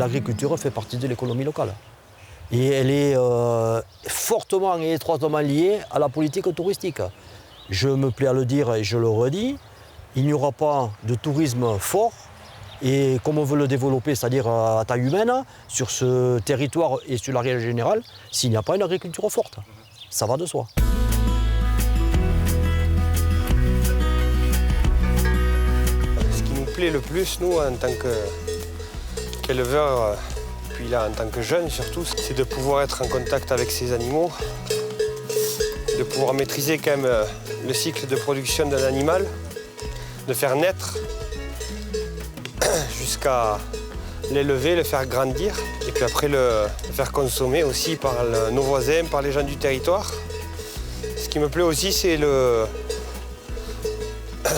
l'agriculture fait partie de l'économie locale. Et elle est fortement et étroitement liée à la politique touristique. Je me plais à le dire et je le redis, il n'y aura pas de tourisme fort et comme on veut le développer, c'est-à-dire à taille humaine, sur ce territoire et sur la région générale, s'il n'y a pas une agriculture forte. Ça va de soi. Ce qui nous plaît le plus, nous, en tant qu'éleveurs, puis là, en tant que jeunes surtout, c'est de pouvoir être en contact avec ces animaux, de pouvoir maîtriser quand même le cycle de production d'un animal, de faire naître jusqu'à l'élever, le faire grandir, et puis après le faire consommer aussi par nos voisins, par les gens du territoire. Ce qui me plaît aussi, c'est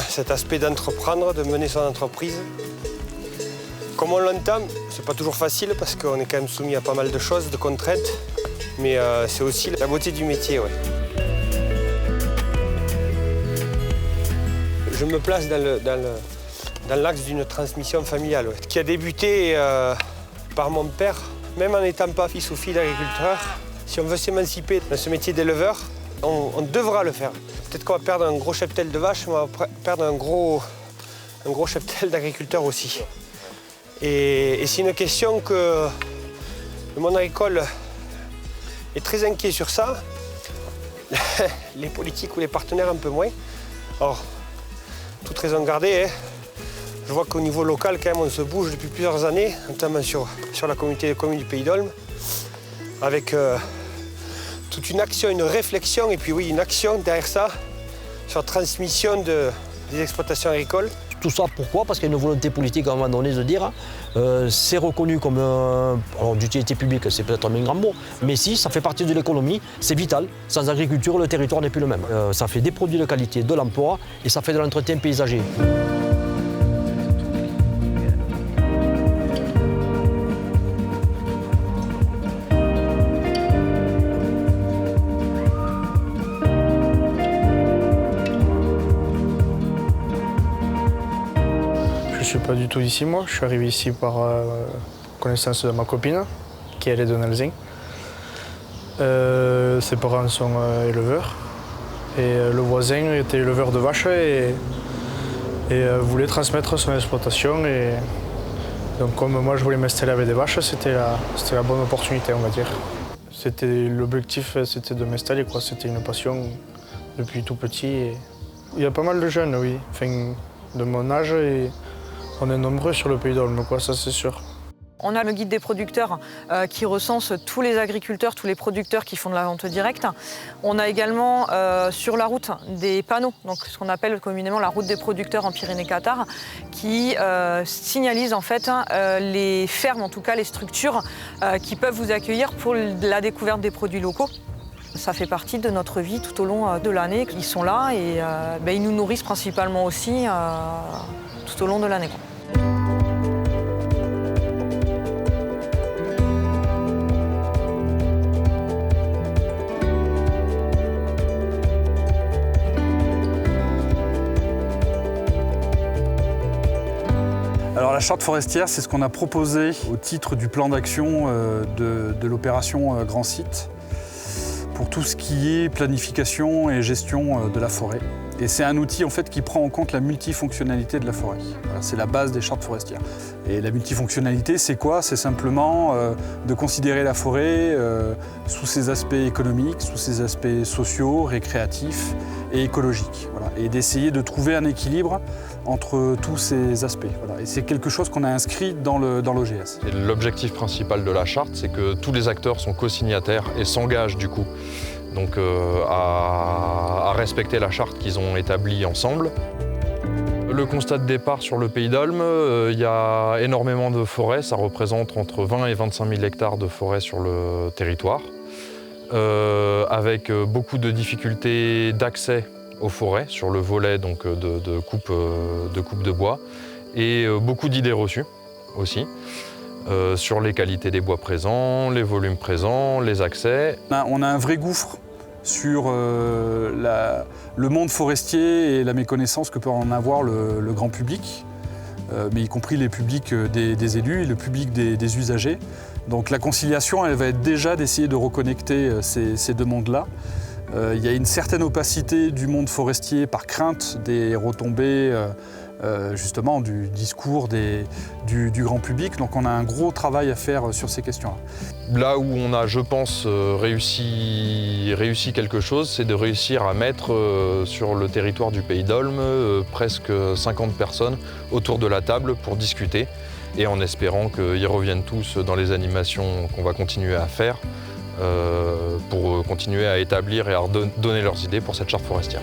cet aspect d'entreprendre, de mener son entreprise. Comme on l'entend, c'est pas toujours facile parce qu'on est quand même soumis à pas mal de choses, de contraintes, mais c'est aussi la beauté du métier. Ouais. Je me place dans l'axe d'une transmission familiale, ouais, qui a débuté par mon père. Même en n'étant pas fils ou fille d'agriculteur, si on veut s'émanciper dans ce métier d'éleveur, on devra le faire. Peut-être qu'on va perdre un gros cheptel de vaches, mais on va perdre un gros cheptel d'agriculteurs aussi. Et c'est une question que le monde agricole est très inquiet sur ça. Les politiques ou les partenaires un peu moins. Alors, toute raison gardée, hein. Je vois qu'au niveau local, quand même, on se bouge depuis plusieurs années, notamment sur la communauté de communes du Pays d'Olme, avec toute une action, une réflexion, et puis oui, une action derrière ça, sur la transmission des exploitations agricoles. Tout ça, pourquoi? Parce qu'il y a une volonté politique à un moment donné de dire c'est reconnu comme d'utilité publique, c'est peut-être un grand mot, mais si, ça fait partie de l'économie, c'est vital. Sans agriculture, le territoire n'est plus le même. Ça fait des produits de qualité, de l'emploi et ça fait de l'entretien paysager. Je ne suis pas du tout d'ici, moi. Je suis arrivé ici par connaissance de ma copine, qui elle est de Nalzing. Ses parents sont éleveurs. Et le voisin était éleveur de vaches et voulait transmettre son exploitation. Et donc comme moi je voulais m'installer avec des vaches, c'était la bonne opportunité, on va dire. L'objectif, c'était de m'installer, quoi. C'était une passion depuis tout petit. Et il y a pas mal de jeunes, oui, enfin, de mon âge. Et on est nombreux sur le Pays d'Olme, quoi, ça c'est sûr. On a le guide des producteurs qui recense tous les agriculteurs, tous les producteurs qui font de la vente directe. On a également sur la route des panneaux, donc ce qu'on appelle communément la route des producteurs en Pyrénées-Cathare, qui signalise en fait les fermes, en tout cas les structures qui peuvent vous accueillir pour la découverte des produits locaux. Ça fait partie de notre vie tout au long de l'année. Ils sont là et ils nous nourrissent principalement aussi tout au long de l'année. Alors la charte forestière, c'est ce qu'on a proposé au titre du plan d'action de l'opération Grand Site pour tout ce qui est planification et gestion de la forêt. Et c'est un outil en fait qui prend en compte la multifonctionnalité de la forêt. Voilà, c'est la base des chartes forestières. Et la multifonctionnalité, c'est quoi? C'est simplement de considérer la forêt sous ses aspects économiques, sous ses aspects sociaux, récréatifs et écologiques. Voilà, et d'essayer de trouver un équilibre entre tous ces aspects. Voilà. Et c'est quelque chose qu'on a inscrit dans l'OGS. L'objectif principal de la charte, c'est que tous les acteurs sont co-signataires et s'engagent du coup donc, à respecter la charte qu'ils ont établie ensemble. Le constat de départ sur le Pays d'Olme, il y a énormément de forêts, ça représente entre 20 et 25 000 hectares de forêt sur le territoire, avec beaucoup de difficultés d'accès aux forêts sur le volet donc, de coupe de bois et beaucoup d'idées reçues aussi sur les qualités des bois présents, les volumes présents, les accès. On a un vrai gouffre sur le monde forestier et la méconnaissance que peut en avoir le grand public. mais y compris les publics des élus et le public des usagers. Donc la conciliation, elle va être déjà d'essayer de reconnecter ces deux mondes-là. Il y a une certaine opacité du monde forestier par crainte des retombées justement du discours du grand public. Donc on a un gros travail à faire sur ces questions-là. Là où on a, je pense, réussi quelque chose, c'est de réussir à mettre sur le territoire du Pays d'Olme presque 50 personnes autour de la table pour discuter, et en espérant qu'ils reviennent tous dans les animations qu'on va continuer à faire pour continuer à établir et à donner leurs idées pour cette charte forestière.